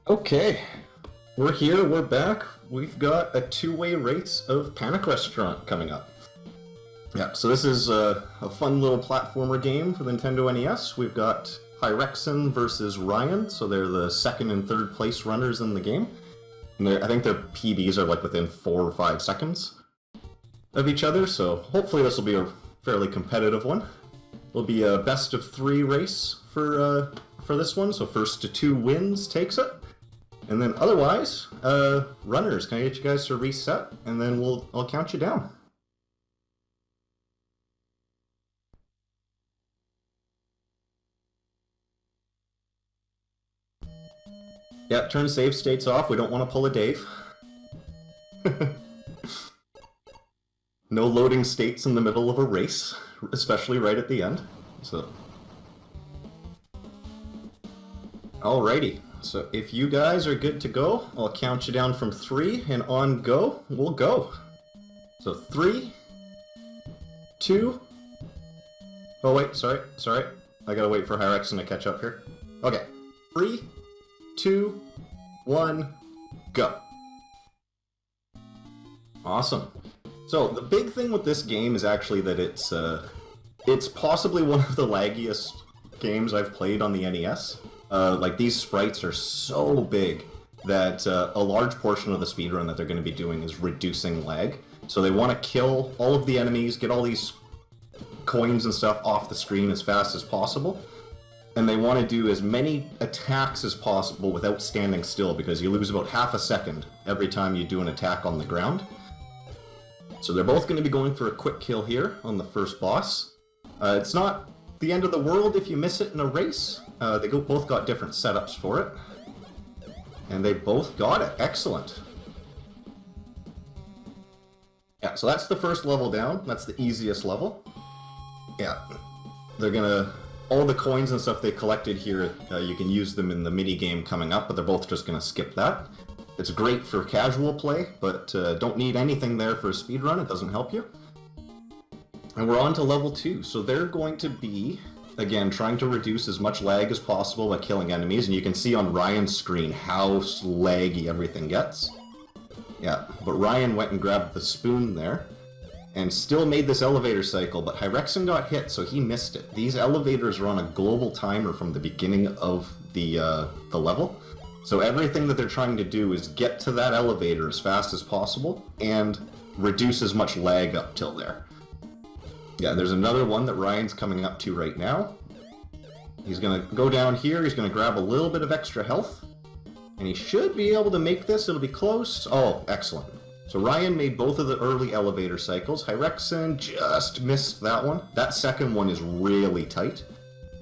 Okay, we're here, we're back. We've got a two-way race of Panic Restaurant coming up. Yeah, so this is a fun little platformer game for the Nintendo NES. We've got Hyrexon versus Ryan, so they're the second and third place runners in the game. And I think their PBs are like within 4 or 5 seconds of each other, so hopefully this will be a fairly competitive one. It'll be a best of 3 race for this one, so first to 2 wins takes it. And then otherwise, runners, can I get you guys to reset? And then I'll count you down. Yeah, turn save states off. We don't want to pull a Dave. No loading states in the middle of a race, especially right at the end. So, alrighty. So if you guys are good to go, I'll count you down from 3, and on go, we'll go. So 3, 2... Oh wait, sorry. I gotta wait for Hyrexon to catch up here. Okay, 3, 2, 1, go. Awesome. So the big thing with this game is actually that it's possibly one of the laggiest games I've played on the NES. Like, these sprites are so big that a large portion of the speedrun that they're going to be doing is reducing lag. So they want to kill all of the enemies, get all these coins and stuff off the screen as fast as possible. And they want to do as many attacks as possible without standing still, because you lose about half a second every time you do an attack on the ground. So they're both going to be going for a quick kill here on the first boss. It's not the end of the world if you miss it in a race. They both got different setups for it. And they both got it. Excellent. Yeah, so that's the first level down. That's the easiest level. Yeah. They're gonna... All the coins and stuff they collected here, you can use them in the mini-game coming up, but they're both just gonna skip that. It's great for casual play, but don't need anything there for a speedrun. It doesn't help you. And we're on to level 2. So they're going to be... Again, trying to reduce as much lag as possible by killing enemies, and you can see on Ryan's screen how laggy everything gets. Yeah, but Ryan went and grabbed the spoon there, and still made this elevator cycle, but Hyrexon got hit, so he missed it. These elevators are on a global timer from the beginning of the level, so everything that they're trying to do is get to that elevator as fast as possible, and reduce as much lag up till there. Yeah, there's another one that Ryan's coming up to right now. He's gonna go down here, he's gonna grab a little bit of extra health, and he should be able to make this. It'll be close. Oh, excellent. So Ryan made both of the early elevator cycles. Hyrexon just missed that one. That second one is really tight.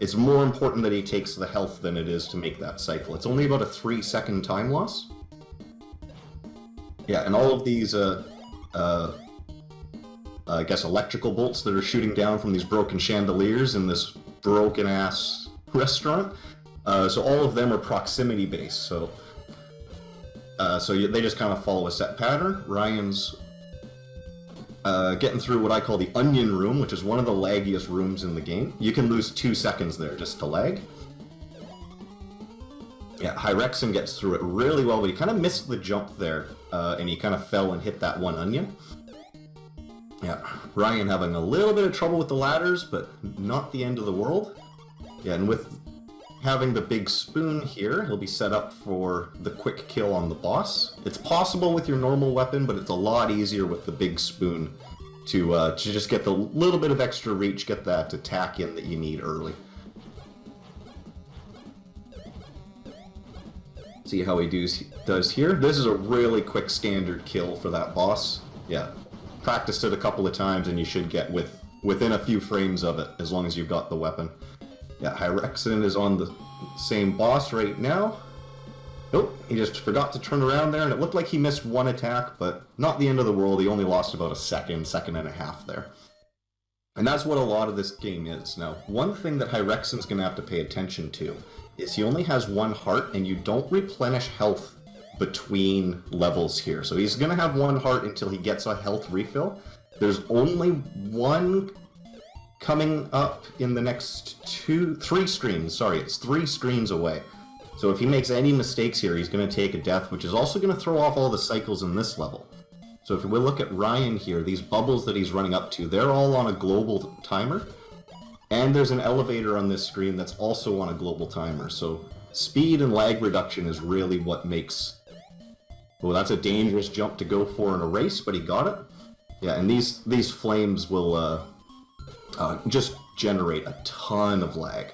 It's more important that he takes the health than it is to make that cycle. It's only about a 3-second time loss. Yeah, and all of these I guess electrical bolts that are shooting down from these broken chandeliers in this broken-ass restaurant. So all of them are proximity-based, so they just kind of follow a set pattern. Ryan's getting through what I call the onion room, which is one of the laggiest rooms in the game. You can lose 2 seconds there just to lag. Yeah, Hyrexon gets through it really well, but he kind of missed the jump there, and he kind of fell and hit that one onion. Yeah, Ryan having a little bit of trouble with the ladders, but not the end of the world. Yeah, and with having the big spoon here, he'll be set up for the quick kill on the boss. It's possible with your normal weapon, but it's a lot easier with the big spoon to just get the little bit of extra reach, get that attack in that you need early. See how he does here. This is a really quick standard kill for that boss. Yeah. Practiced it a couple of times and you should get within a few frames of it, as long as you've got the weapon. Yeah, Hyrexon is on the same boss right now. Nope, he just forgot to turn around there, and it looked like he missed one attack, but not the end of the world. He only lost about a second and a half there. And that's what a lot of this game is. Now, one thing that Hyrexon's going to have to pay attention to is he only has 1 heart, and you don't replenish health between levels here. So he's going to have 1 heart until he gets a health refill. There's only 1 coming up in the next 3 screens. Sorry, it's 3 screens away. So if he makes any mistakes here, he's going to take a death, which is also going to throw off all the cycles in this level. So if we look at Ryan here, these bubbles that he's running up to, they're all on a global timer. And there's an elevator on this screen that's also on a global timer. So speed and lag reduction is really what makes... Well, that's a dangerous jump to go for in a race, but he got it. Yeah, and these flames will just generate a ton of lag.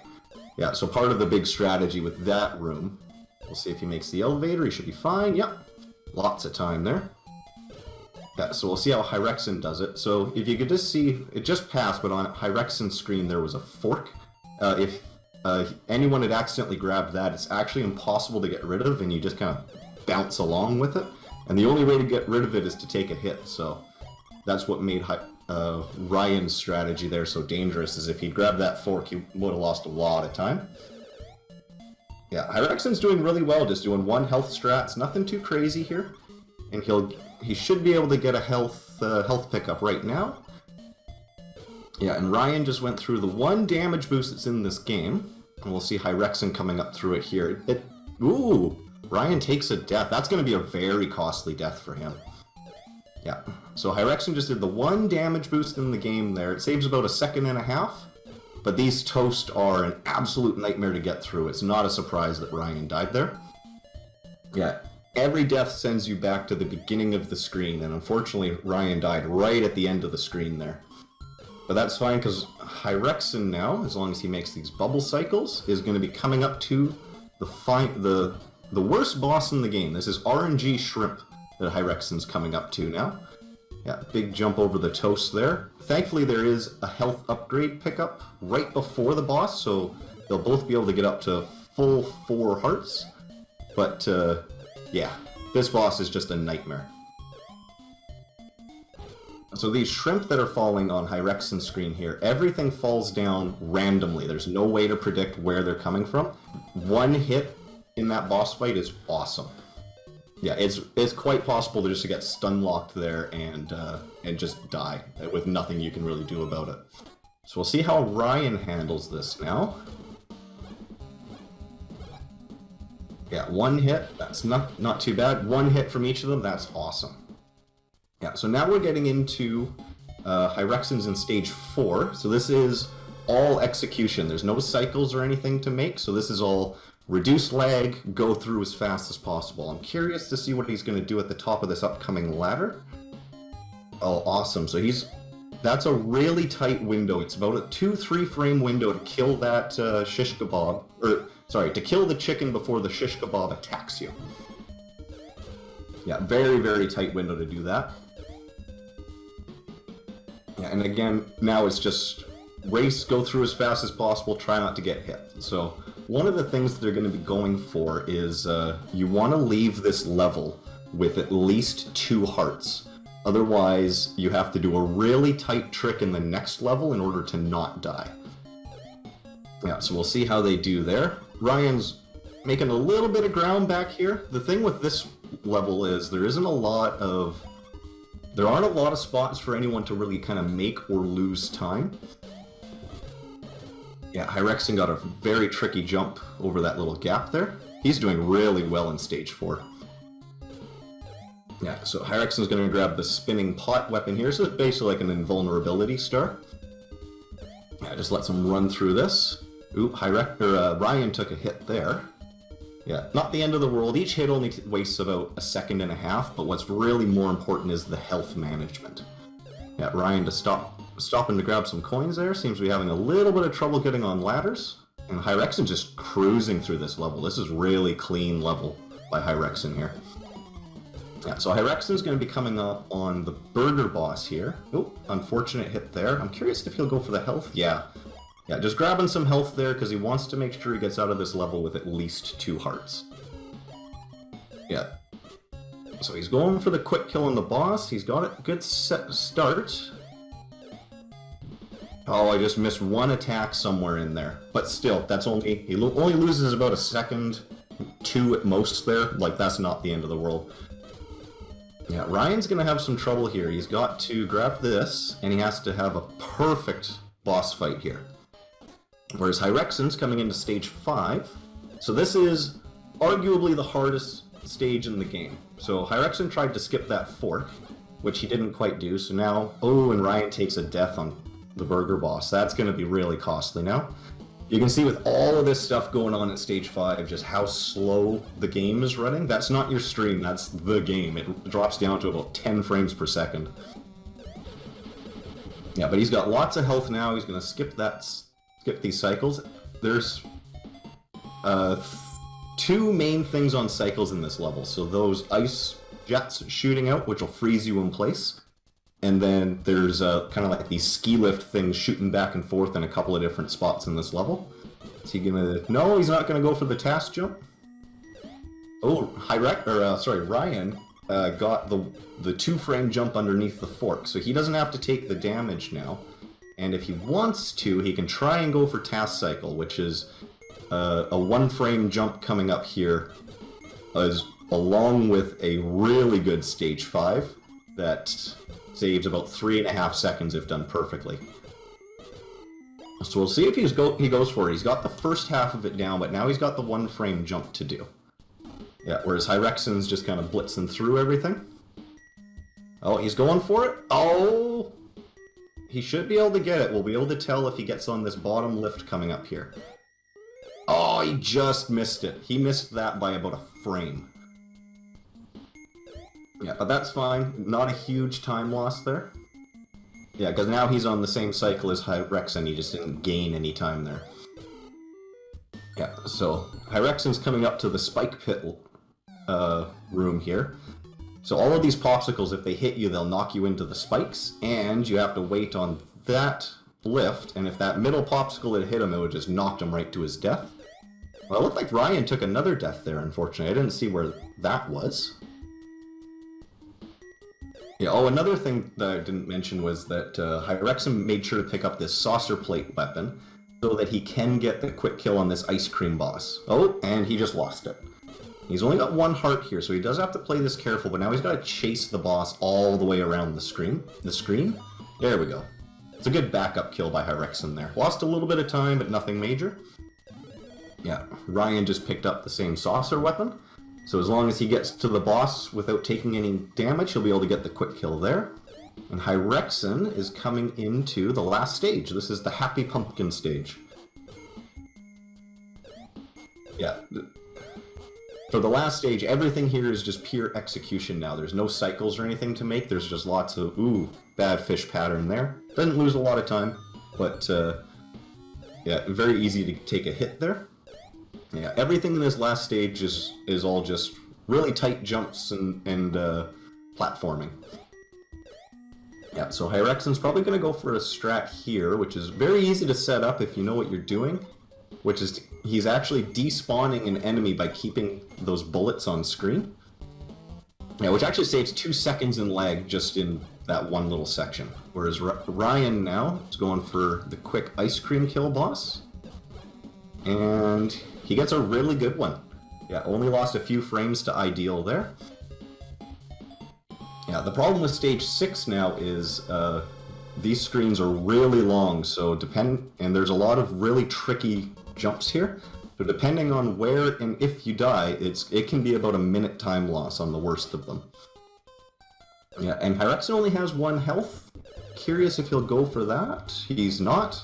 Yeah, so part of the big strategy with that room, we'll see if he makes the elevator, he should be fine, yep. Lots of time there. Yeah, so we'll see how Hyrexen does it. So if you could just see, it just passed, but on Hyrexen's screen there was a fork. If anyone had accidentally grabbed that, it's actually impossible to get rid of, and you just kind of bounce along with it. And the only way to get rid of it is to take a hit, so that's what made Ryan's strategy there so dangerous, is if he'd grabbed that fork, he would have lost a lot of time. Yeah, Hyrexen's doing really well, just doing one health strats, nothing too crazy here. And he should be able to get a health pickup right now. Yeah, and Ryan just went through the one damage boost that's in this game. And we'll see Hyrexen coming up through it here. Ooh! Ryan takes a death. That's going to be a very costly death for him. Yeah, so Hyrexen just did the one damage boost in the game there. It saves about a second and a half, but these toast are an absolute nightmare to get through. It's not a surprise that Ryan died there. Yeah, every death sends you back to the beginning of the screen, and unfortunately Ryan died right at the end of the screen there. But that's fine, because Hyrexen now, as long as he makes these bubble cycles, is going to be coming up to the worst boss in the game. This is RNG Shrimp that Hyrexen's coming up to now. Yeah, big jump over the toast there. Thankfully there is a health upgrade pickup right before the boss, so they'll both be able to get up to full 4 hearts. But yeah, this boss is just a nightmare. So these shrimp that are falling on Hyrexen's screen here, everything falls down randomly. There's no way to predict where they're coming from. One hit in that boss fight is awesome. Yeah, it's quite possible to get stun locked there and just die with nothing you can really do about it. So we'll see how Ryan handles this now. Yeah, one hit, that's not too bad. One hit from each of them, that's awesome. Yeah, so now we're getting into Hyrexen's in stage 4. So this is all execution. There's no cycles or anything to make, so this is all reduce lag, go through as fast as possible. I'm curious to see what he's going to do at the top of this upcoming ladder. Oh, awesome. So that's a really tight window. It's about a 2-3 frame window to kill that shish kebab. Or, sorry, to kill the chicken before the shish kebab attacks you. Yeah, very, very tight window to do that. Yeah, and again, now it's just race, go through as fast as possible, try not to get hit. So one of the things that they're going to be going for is you want to leave this level with at least 2 hearts. Otherwise, you have to do a really tight trick in the next level in order to not die. Yeah, so we'll see how they do there. Ryan's making a little bit of ground back here. The thing with this level is there aren't a lot of spots for anyone to really kind of make or lose time. Yeah, Hyrexen got a very tricky jump over that little gap there. He's doing really well in stage 4. Yeah, so Hyrexen's going to grab the spinning pot weapon here, so it's basically like an invulnerability star. Yeah, just lets him run through this. Oop, Ryan took a hit there. Yeah, not the end of the world. Each hit only wastes about a second and a half, but what's really more important is the health management. Yeah, Ryan to stopping to grab some coins there. Seems to be having a little bit of trouble getting on ladders. And Hyrexen just cruising through this level. This is really clean level by Hyrexen here. Yeah, so Hyrexen's going to be coming up on the burger boss here. Oh, unfortunate hit there. I'm curious if he'll go for the health. Yeah, just grabbing some health there because he wants to make sure he gets out of this level with at least 2 hearts. Yeah. So he's going for the quick kill on the boss. He's got a good set start. Oh, I just missed one attack somewhere in there. But still, that's only only loses about a second, 2 at most there. Like, that's not the end of the world. Yeah, Ryan's going to have some trouble here. He's got to grab this, and he has to have a perfect boss fight here. Whereas Hyrexen's coming into stage 5. So this is arguably the hardest stage in the game. So Hyrexen tried to skip that fork, which he didn't quite do, so now... Oh, and Ryan takes a death on the burger boss. That's going to be really costly now. You can see with all of this stuff going on at Stage 5, just how slow the game is running. That's not your stream, that's the game. It drops down to about 10 frames per second. Yeah, but he's got lots of health now. He's going to skip these cycles. There's two main things on cycles in this level. So those ice jets shooting out, which will freeze you in place. And then there's kind of like these ski lift things shooting back and forth in a couple of different spots in this level. Is he gonna... No, he's not gonna go for the task jump. Oh, Ryan got the 2-frame jump underneath the fork, so he doesn't have to take the damage now. And if he wants to, he can try and go for task cycle, which is a 1-frame jump coming up here, along with a really good Stage 5 that saves about 3.5 seconds if done perfectly. So we'll see if he goes for it. He's got the first half of it down, but now he's got the 1-frame jump to do. Yeah, whereas Hyrexen's just kind of blitzing through everything. Oh, he's going for it. Oh! He should be able to get it. We'll be able to tell if he gets on this bottom lift coming up here. Oh, he just missed it. He missed that by about a frame. Yeah, but that's fine. Not a huge time loss there. Yeah, because now he's on the same cycle as Hyrexen. He just didn't gain any time there. Yeah, so Hyrexen's coming up to the spike pit room here. So all of these popsicles, if they hit you, they'll knock you into the spikes, and you have to wait on that lift, and if that middle popsicle had hit him, it would just knocked him right to his death. Well, it looked like Ryan took another death there, unfortunately. I didn't see where that was. Yeah, oh, another thing that I didn't mention was that Hyrexen made sure to pick up this saucer plate weapon so that he can get the quick kill on this ice cream boss. Oh, and he just lost it. He's only got 1 heart here, so he does have to play this careful, but now he's got to chase the boss all the way around the screen. There we go. It's a good backup kill by Hyrexen there. Lost a little bit of time, but nothing major. Yeah, Ryan just picked up the same saucer weapon. So as long as he gets to the boss without taking any damage, he'll be able to get the quick kill there. And Hyrexen is coming into the last stage. This is the Happy Pumpkin stage. Yeah. For the last stage, everything here is just pure execution now. There's no cycles or anything to make. There's just lots of, ooh, bad fish pattern there. Doesn't lose a lot of time, but yeah, very easy to take a hit there. Yeah, everything in this last stage is all just really tight jumps and platforming. Yeah, so Hyrexen's probably going to go for a strat here, which is very easy to set up if you know what you're doing, which is he's actually despawning an enemy by keeping those bullets on screen. Yeah, which actually saves 2 seconds in lag just in that one little section. Whereas Ryan now is going for the quick ice cream kill boss. And he gets a really good one. Yeah, only lost a few frames to ideal there. Yeah, the problem with stage 6 now is these screens are really long, so and there's a lot of really tricky jumps here. So depending on where and if you die, it can be about a minute time loss on the worst of them. Yeah, and Hyrexen only has 1 health. Curious if he'll go for that. He's not.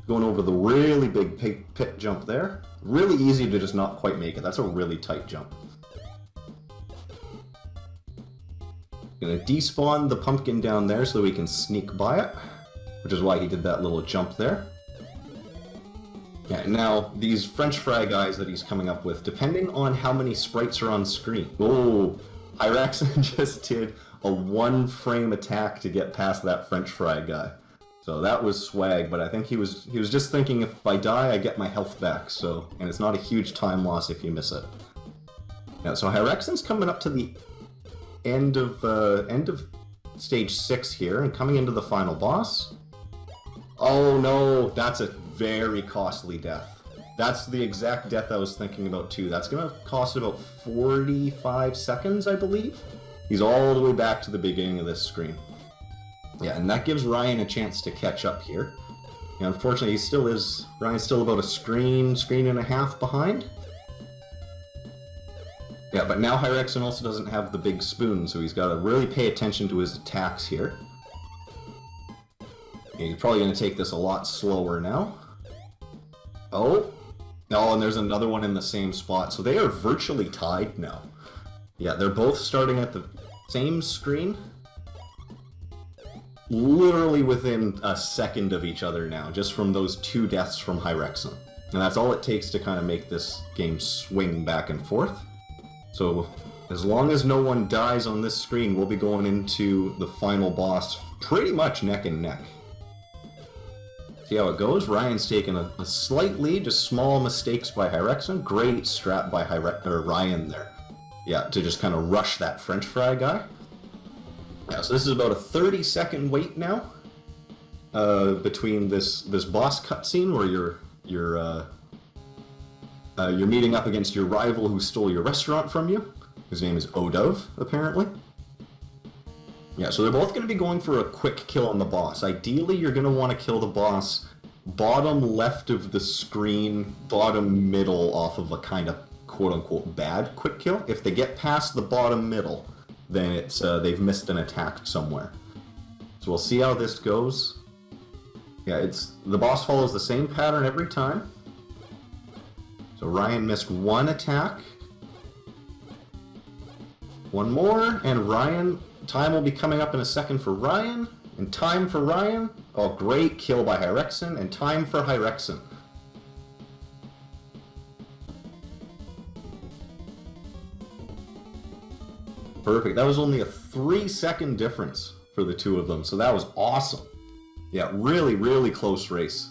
Going over the really big pit jump there. Really easy to just not quite make it. That's a really tight jump. Gonna despawn the pumpkin down there so that we can sneak by it, which is why he did that little jump there. Yeah, now these French fry guys that he's coming up with, depending on how many sprites are on screen. Oh, Hyrexen just did a 1-frame attack to get past that French fry guy. So that was swag, but I think he was just thinking if I die, I get my health back. So, and it's not a huge time loss if you miss it. Yeah, so Hyrexen's coming up to the end of stage 6 here and coming into the final boss. Oh no, that's a very costly death. That's the exact death I was thinking about too. That's gonna cost about 45 seconds, I believe. He's all the way back to the beginning of this screen. Yeah, and that gives Ryan a chance to catch up here. Yeah, unfortunately, Ryan's still about a screen and a half behind. Yeah, but now Hyrexen also doesn't have the big spoon, so he's got to really pay attention to his attacks here. Yeah, he's probably going to take this a lot slower now. Oh, and there's another one in the same spot. So they are virtually tied now. Yeah, they're both starting at the same screen. Literally within a second of each other now, just from those 2 deaths from Hyrexen. And that's all it takes to kind of make this game swing back and forth. So, as long as no one dies on this screen, we'll be going into the final boss pretty much neck and neck. See how it goes? Ryan's taking a slight lead, just small mistakes by Hyrexen. Great strat by Ryan there. Yeah, to just kind of rush that French fry guy. Yeah, so this is about a 30-second wait now between this boss cutscene where you're meeting up against your rival who stole your restaurant from you. His name is Odove, apparently. Yeah, so they're both going to be going for a quick kill on the boss. Ideally, you're going to want to kill the boss bottom left of the screen, bottom middle off of a kind of quote-unquote bad quick kill. If they get past the bottom middle, then it's they've missed an attack somewhere. So we'll see how this goes. Yeah, the boss follows the same pattern every time. So Ryan missed 1 attack. 1 more, and Ryan, time will be coming up in a second for Ryan, and time for Ryan. Oh, great kill by Hyrexen, and time for Hyrexen. Perfect. That was only a 3-second difference for the 2 of them, so that was awesome. Yeah, really, really close race.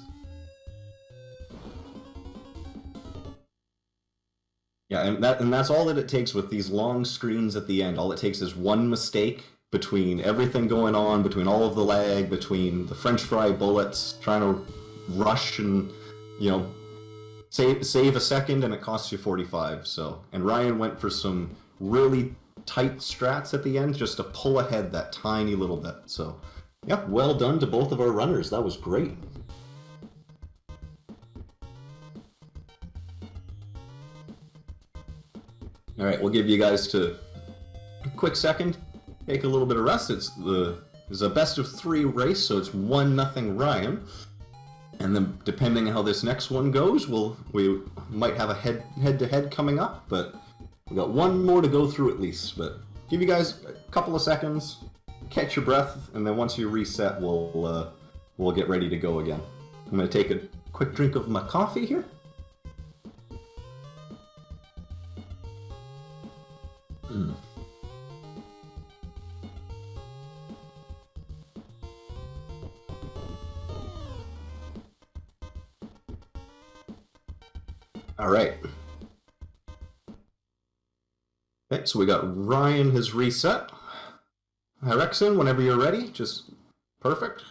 Yeah, and that's all that it takes with these long screens at the end. All it takes is 1 mistake between everything going on, between all of the lag, between the French fry bullets, trying to rush and, save a second, and it costs you 45. So, and Ryan went for some really tight strats at the end just to pull ahead that tiny little bit. So, yeah, well done to both of our runners. That was great. Alright, we'll give you guys a quick second, take a little bit of rest. It's a best of 3 race, so it's 1-0 Ryan. And then depending on how this next one goes, we might have a head-to-head coming up, but we've got 1 more to go through at least. But give you guys a couple of seconds, catch your breath, and then once you reset, we'll get ready to go again. I'm going to take a quick drink of my coffee here. All right. Okay, so we got Ryan has reset. Hyrexen, whenever you're ready, just perfect.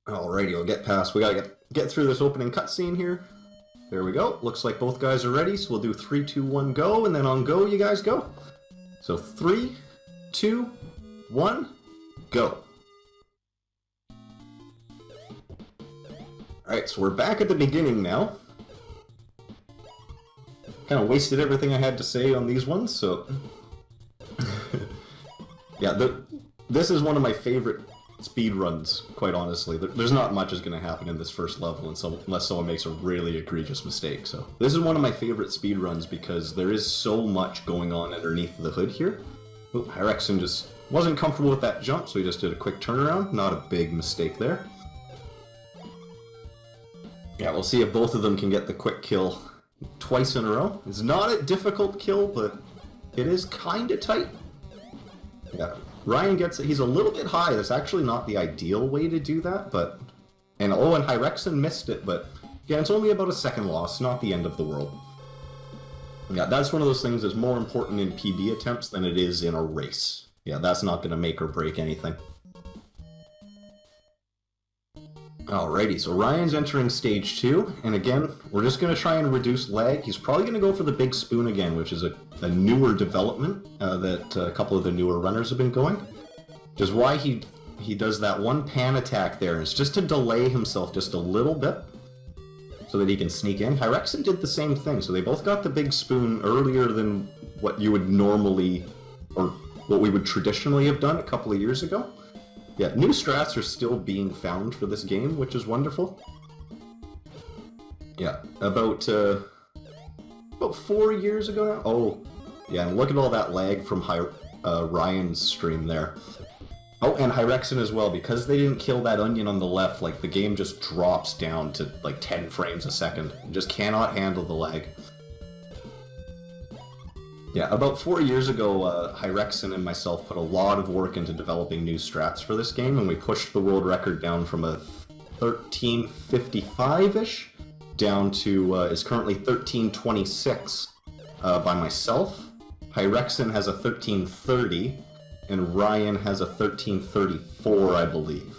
Alrighty, we'll get past. We gotta get through this opening cutscene here. There we go. Looks like both guys are ready, so we'll do 3, 2, 1, go, and then on go, you guys go. So 3, 2, 1, go. Alright, so we're back at the beginning now. Kind of wasted everything I had to say on these ones, so... yeah, this is one of my favorite speedruns, quite honestly. There's not much is going to happen in this first level unless someone makes a really egregious mistake. So this is one of my favorite speedruns because there is so much going on underneath the hood here. Oh, Hyrexen just wasn't comfortable with that jump, so he just did a quick turnaround. Not a big mistake there. Yeah, we'll see if both of them can get the quick kill twice in a row. It's not a difficult kill, but it is kind of tight. Yeah, Ryan gets it. He's a little bit high. That's actually not the ideal way to do that, but... And Hyrexen missed it, but... Yeah, it's only about a second loss, not the end of the world. Yeah, that's one of those things that's more important in PB attempts than it is in a race. Yeah, that's not going to make or break anything. Alrighty, so Ryan's entering stage 2, and again, we're just going to try and reduce lag. He's probably going to go for the big spoon again, which is a newer development that a couple of the newer runners have been going. Which is why he he does that one pan attack there, and it's just to delay himself just a little bit so that he can sneak in. Hyrexen did the same thing, so they both got the big spoon earlier than what you would normally, or what we would traditionally have done a couple of years ago. Yeah, new strats are still being found for this game, which is wonderful. Yeah, about 4 years ago now? Oh, yeah, and look at all that lag from Ryan's stream there. Oh, and Hyrexen as well, because they didn't kill that onion on the left, like, the game just drops down to, like, 10 frames a second. It just cannot handle the lag. Yeah, about 4 years ago, Hyrexen and myself put a lot of work into developing new strats for this game, and we pushed the world record down from a 1355-ish down to, is currently 1326 by myself. Hyrexen has a 1330, and Ryan has a 1334, I believe.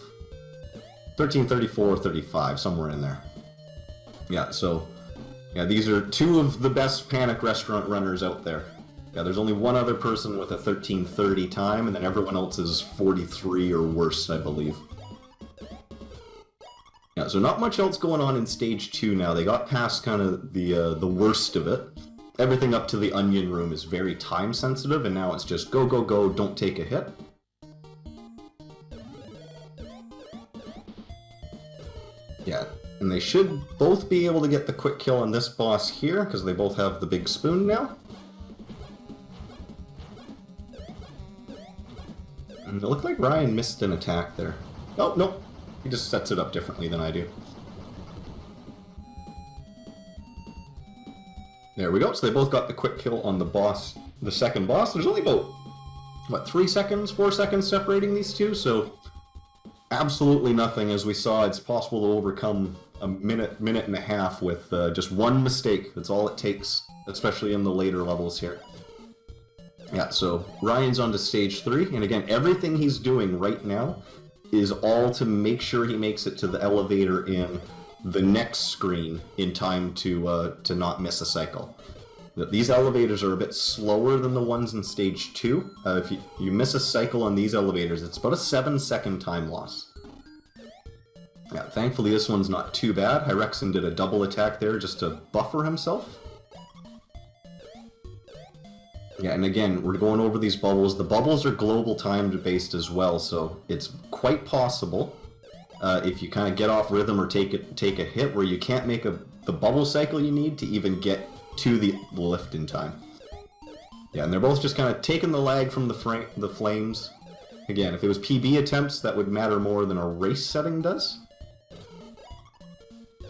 1334 or 35, somewhere in there. Yeah, so, yeah, these are two of the best Panic restaurant runners out there. Yeah, there's only one other person with a 1330 time, and then everyone else is 43 or worse, I believe. Yeah, so not much else going on in Stage 2 now. They got past kind of the worst of it. Everything up to the onion room is very time sensitive, and now it's just go, go, go, don't take a hit. Yeah, and they should both be able to get the quick kill on this boss here, because they both have the big spoon now. And it looked like Ryan missed an attack there. Oh, nope. He just sets it up differently than I do. There we go, so they both got the quick kill on the boss, the second boss. There's only about, what, 4 seconds separating these two, so absolutely nothing. As we saw, it's possible to overcome a minute and a half with just one mistake. That's all it takes, especially in the later levels here. Yeah, so Ryan's on to Stage 3, and again, everything he's doing right now is all to make sure he makes it to the elevator in the next screen in time to not miss a cycle. These elevators are a bit slower than the ones in Stage 2. If you miss a cycle on these elevators, it's about a 7-second time loss. Yeah, thankfully this one's not too bad. Hyrexen did a double attack there just to buffer himself. Yeah, and again, we're going over these bubbles. The bubbles are global timed based as well, so it's quite possible if you kind of get off rhythm or take a hit where you can't make the bubble cycle you need to even get to the lift in time. Yeah, and they're both just kind of taking the lag from the flames. Again, if it was PB attempts, that would matter more than a race setting does.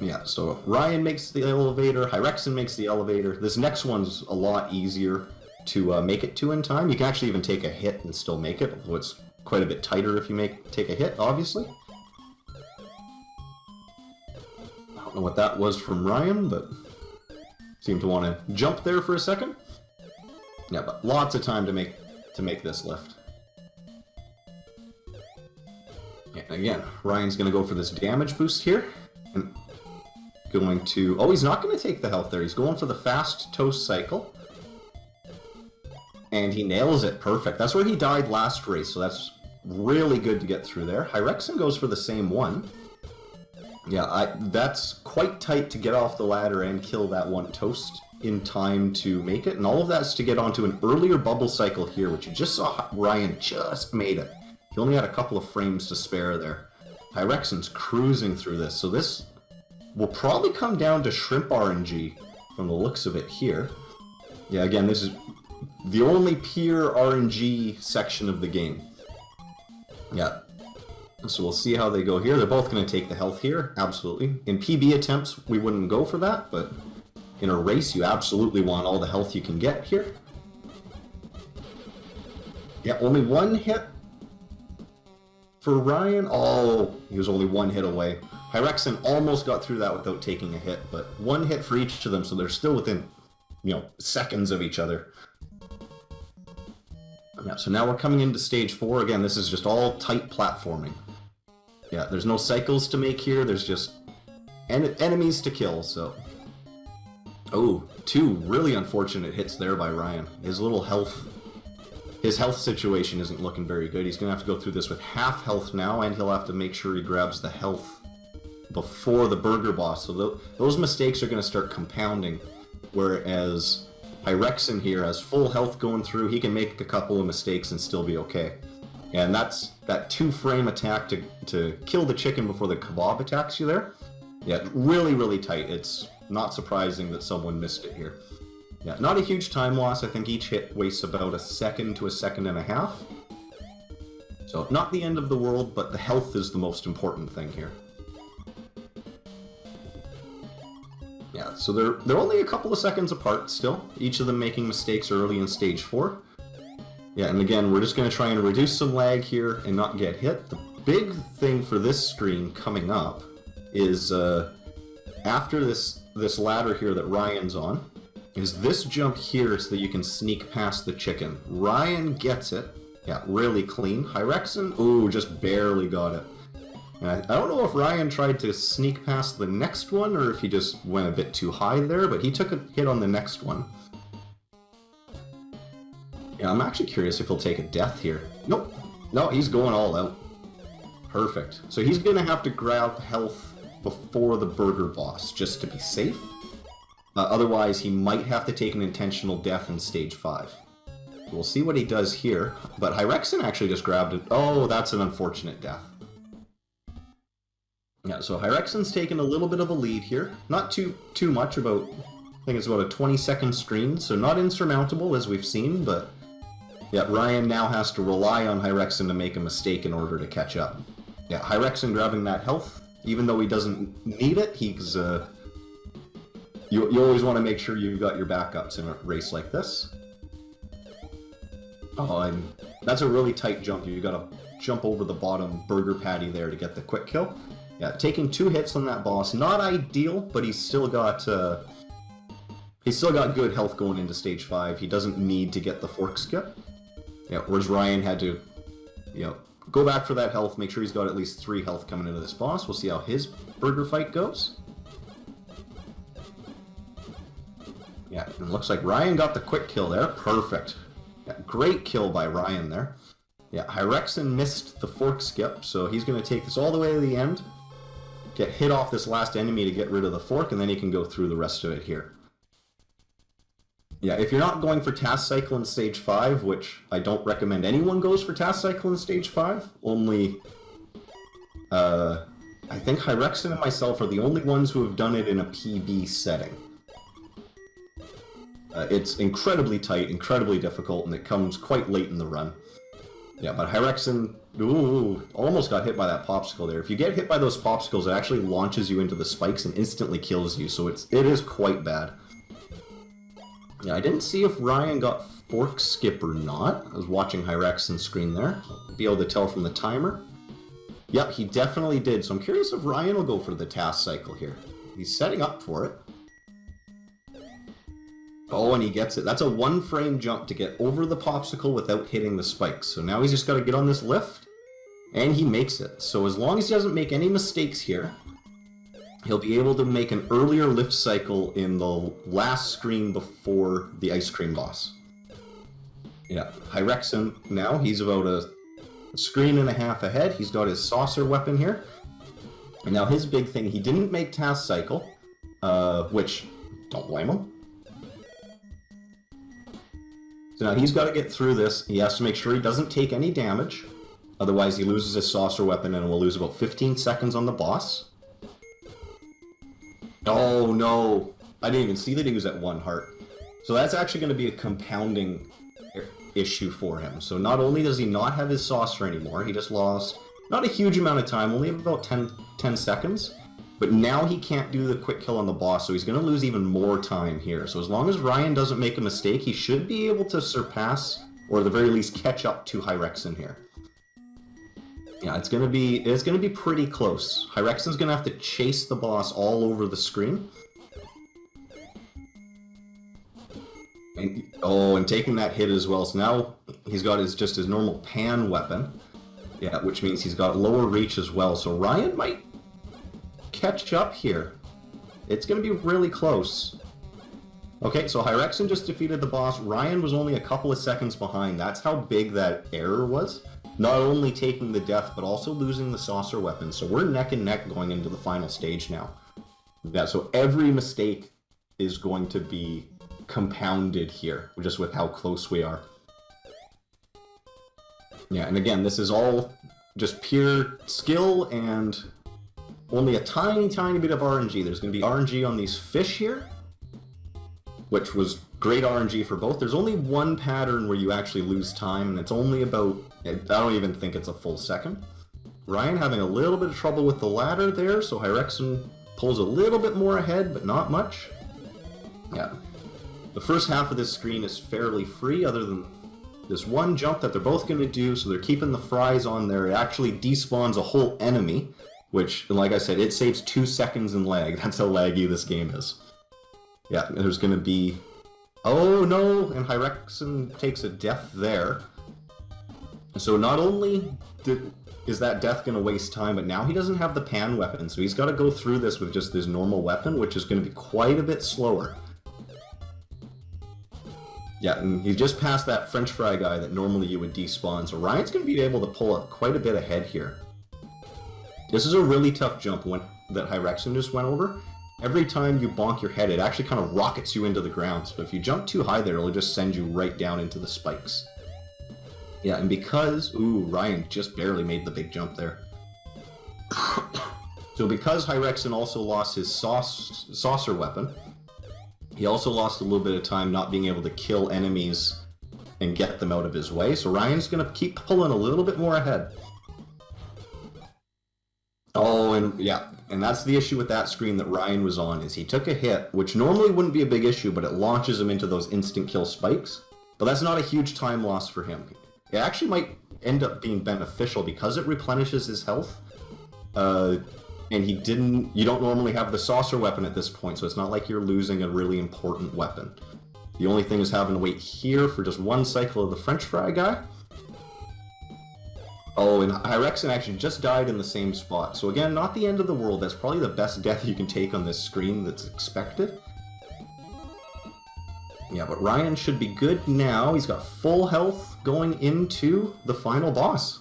Yeah, so Ryan makes the elevator, Hyrexen makes the elevator. This next one's a lot easier to make it to in time. You can actually even take a hit and still make it, although it's quite a bit tighter if you take a hit, obviously. I don't know what that was from Ryan, but seemed to want to jump there for a second. Yeah, but lots of time to make this lift. Yeah, again, Ryan's going to go for this damage boost here. And going to... Oh, he's not going to take the health there. He's going for the fast toast cycle. And he nails it. Perfect. That's where he died last race, so that's really good to get through there. Hyrexen goes for the same one. Yeah, that's quite tight to get off the ladder and kill that one toast in time to make it. And all of that's to get onto an earlier bubble cycle here, which you just saw Ryan just made it. He only had a couple of frames to spare there. Hyrexen's cruising through this, so this will probably come down to shrimp RNG from the looks of it here. Yeah, again, this is the only pure RNG section of the game. Yeah. So we'll see how they go here. They're both going to take the health here, absolutely. In PB attempts, we wouldn't go for that, but in a race, you absolutely want all the health you can get here. Yeah, only one hit for Ryan. Oh, he was only one hit away. Hyrexen almost got through that without taking a hit, but one hit for each of them, so they're still within, seconds of each other. Yeah, so now we're coming into Stage 4. Again, this is just all tight platforming. Yeah, there's no cycles to make here. There's just enemies to kill, so... Oh, 2 really unfortunate hits there by Ryan. His little health his health situation isn't looking very good. He's going to have to go through this with half health now, and he'll have to make sure he grabs the health before the burger boss. So those mistakes are going to start compounding, whereas Hyrexen here has full health going through. He can make a couple of mistakes and still be okay. And that's that 2-frame attack to kill the chicken before the kebab attacks you there. Yeah, really, really tight. It's not surprising that someone missed it here. Yeah, not a huge time loss. I think each hit wastes about a second to a second and a half. So not the end of the world, but the health is the most important thing here. Yeah, so they're only a couple of seconds apart still, each of them making mistakes early in stage 4. Yeah, and again, we're just going to try and reduce some lag here and not get hit. The big thing for this screen coming up is after this ladder here that Ryan's on, is this jump here so that you can sneak past the chicken. Ryan gets it. Yeah, really clean. Hyrexen, ooh, just barely got it. And I don't know if Ryan tried to sneak past the next one or if he just went a bit too high there, but he took a hit on the next one. Yeah, I'm actually curious if he'll take a death here. Nope. No, he's going all out. Perfect. So he's going to have to grab health before the burger boss, just to be safe. Otherwise, he might have to take an intentional death in stage 5. We'll see what he does here. But Hyrexen actually just grabbed it. Oh, that's an unfortunate death. Yeah, so Hyrexen's taken a little bit of a lead here. Not too much, about, I think it's about a 20-second screen, so not insurmountable as we've seen, but yeah, Ryan now has to rely on Hyrexen to make a mistake in order to catch up. Yeah, Hyrexen grabbing that health, even though he doesn't need it, he's, you always want to make sure you've got your backups in a race like this. Oh, and that's a really tight jump. You've got to jump over the bottom burger patty there to get the quick kill. Yeah, taking 2 hits on that boss, not ideal, but he's still got good health going into stage 5. He doesn't need to get the fork skip. Yeah, whereas Ryan had to, go back for that health, make sure he's got at least 3 health coming into this boss. We'll see how his burger fight goes. Yeah, it looks like Ryan got the quick kill there. Perfect. Yeah, great kill by Ryan there. Yeah, Hyrexen missed the fork skip, so he's going to take this all the way to the end, get hit off this last enemy to get rid of the fork, and then he can go through the rest of it here. Yeah, if you're not going for Task Cycle in Stage 5, which I don't recommend anyone goes for Task Cycle in Stage 5, only, I think Hyrexen and myself are the only ones who have done it in a PB setting. It's incredibly tight, incredibly difficult, and it comes quite late in the run. Yeah, but Hyrexen, ooh, almost got hit by that popsicle there. If you get hit by those popsicles, it actually launches you into the spikes and instantly kills you, so it is quite bad. Yeah, I didn't see if Ryan got fork skip or not. I was watching Hyrexen's screen there. I'll be able to tell from the timer. Yep, he definitely did, so I'm curious if Ryan will go for the task cycle here. He's setting up for it. Oh, and he gets it. That's a 1-frame jump to get over the popsicle without hitting the spikes. So now he's just got to get on this lift, and he makes it. So as long as he doesn't make any mistakes here, he'll be able to make an earlier lift cycle in the last screen before the ice cream boss. Yeah, Hyrexen now, he's about a screen and a half ahead. He's got his saucer weapon here. And now his big thing, he didn't make task cycle, which, don't blame him. So now he's got to get through this. He has to make sure he doesn't take any damage. Otherwise he loses his saucer weapon and will lose about 15 seconds on the boss. Oh no! I didn't even see that he was at 1 heart. So that's actually going to be a compounding issue for him. So not only does he not have his saucer anymore, he just lost not a huge amount of time, only about 10 seconds. But now he can't do the quick kill on the boss, so he's going to lose even more time here. So as long as Ryan doesn't make a mistake, he should be able to surpass, or at the very least catch up to Hyrexen here. Yeah, it's going to be pretty close. Hyrexen's going to have to chase the boss all over the screen. And taking that hit as well. So now he's got just his normal pan weapon. Yeah, which means he's got lower reach as well. So Ryan might catch up here. It's going to be really close. Okay, so Hyrexen just defeated the boss. Ryan was only a couple of seconds behind. That's how big that error was. Not only taking the death, but also losing the saucer weapon. So we're neck and neck going into the final stage now. Yeah, so every mistake is going to be compounded here, just with how close we are. Yeah, and again, this is all just pure skill and only a tiny, tiny bit of RNG. There's going to be RNG on these fish here, which was great RNG for both. There's only one pattern where you actually lose time, and it's only about, I don't even think it's a full second. Ryan having a little bit of trouble with the ladder there, so Hyrexen pulls a little bit more ahead, but not much. Yeah. The first half of this screen is fairly free, other than this one jump that they're both going to do, so they're keeping the fries on there. It actually despawns a whole enemy, which, like I said, it saves 2 seconds in lag. That's how laggy this game is. Yeah, there's going to be... Oh no! And Hyrexen takes a death there. So not only is that death going to waste time, but now he doesn't have the pan weapon, so he's got to go through this with just his normal weapon, which is going to be quite a bit slower. Yeah, and he's just passed that French fry guy that normally you would despawn, so Ryan's going to be able to pull up quite a bit ahead here. This is a really tough jump that Hyrexen just went over. Every time you bonk your head, it actually kind of rockets you into the ground, so if you jump too high there, it'll just send you right down into the spikes. Yeah, and because... Ooh, Ryan just barely made the big jump there. So because Hyrexen also lost his saucer weapon, he also lost a little bit of time not being able to kill enemies and get them out of his way, so Ryan's going to keep pulling a little bit more ahead. Oh, and yeah, and that's the issue with that screen that Ryan was on, is he took a hit, which normally wouldn't be a big issue, but it launches him into those instant kill spikes. But that's not a huge time loss for him. It actually might end up being beneficial because it replenishes his health. And you don't normally have the saucer weapon at this point, so it's not like you're losing a really important weapon. The only thing is having to wait here for just one cycle of the French fry guy. Oh, and Hyrexen actually just died in the same spot. So again, not the end of the world. That's probably the best death you can take on this screen that's expected. Yeah, but Ryan should be good now. He's got full health going into the final boss.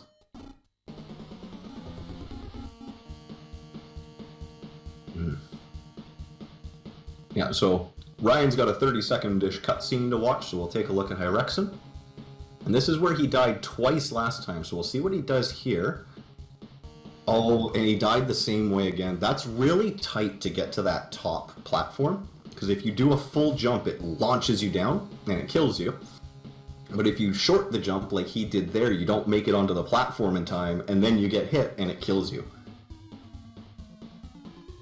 Yeah, so Ryan's got a 30-second-ish cutscene to watch, so we'll take a look at Hyrexen. And this is where he died twice last time, so we'll see what he does here. Oh, and he died the same way again. That's really tight to get to that top platform, because if you do a full jump, it launches you down, and it kills you. But if you short the jump like he did there, you don't make it onto the platform in time, and then you get hit, and it kills you.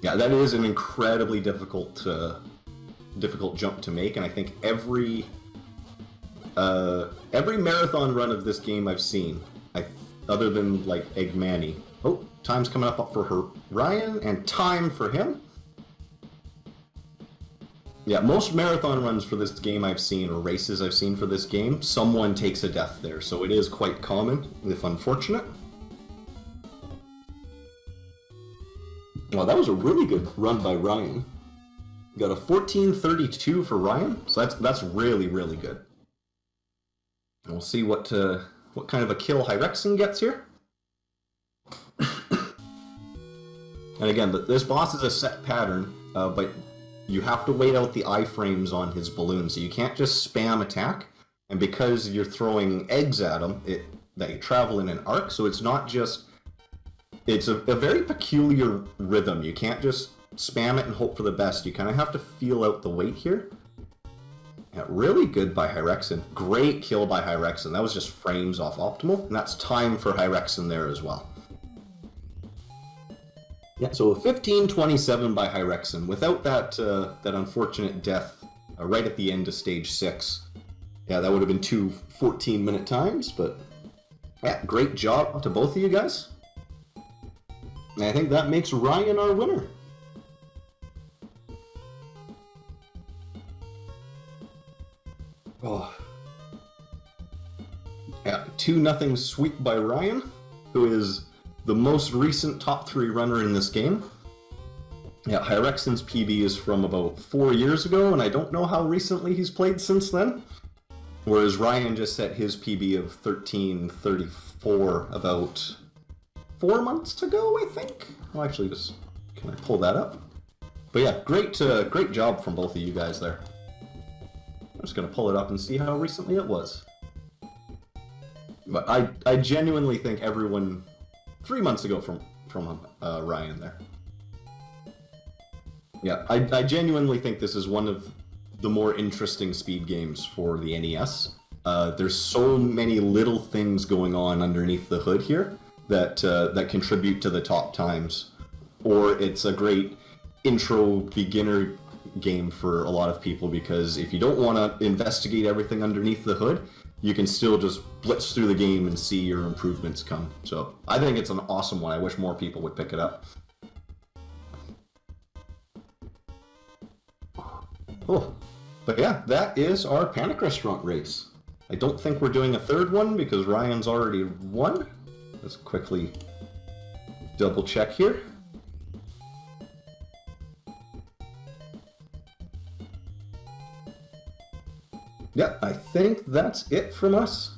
Yeah, that is an incredibly difficult jump to make, and I think every marathon run of this game I've seen, other than like Eggmani. Oh, time's coming up for Ryan, and time for him. Yeah, most marathon runs for this game I've seen, or races I've seen for this game, someone takes a death there, so it is quite common, if unfortunate. Well, that was a really good run by Ryan. Got a 14:32 for Ryan, so that's really, really good. And we'll see what kind of a kill Hyrexen gets here. And again, this boss is a set pattern, but you have to wait out the iframes on his balloon, so you can't just spam attack. And because you're throwing eggs at him, they travel in an arc, so it's not just... It's a very peculiar rhythm. You can't just spam it and hope for the best. You kind of have to feel out the weight here. Yeah, really good by Hyrexen. Great kill by Hyrexen. That was just frames off optimal, and that's time for Hyrexen there as well. Yeah, so a 15:27 by Hyrexen. Without that unfortunate death right at the end of stage 6. Yeah, that would have been 2 14-minute times, but yeah, great job to both of you guys. And I think that makes Ryan our winner. Oh. Yeah, 2-0 sweep by Ryan, who is the most recent top 3 runner in this game. Yeah, Hyrexen's PB is from about 4 years ago, and I don't know how recently he's played since then. Whereas Ryan just set his PB of 13:34 about 4 months ago, I think. Well, actually, just can I pull that up? But yeah, great job from both of you guys there. I'm just gonna pull it up and see how recently it was. But I genuinely think everyone 3 months ago from Ryan there. Yeah, I genuinely think this is one of the more interesting speed games for the NES. There's so many little things going on underneath the hood here that contribute to the top times, or it's a great intro beginner game for a lot of people, because if you don't want to investigate everything underneath the hood, you can still just blitz through the game and see your improvements come. So I think it's an awesome one. I wish more people would pick it up. Oh, but yeah, that is our Panic Restaurant race. I don't think we're doing a third one because Ryan's already won. Let's quickly double check here. Yeah, I think that's it from us.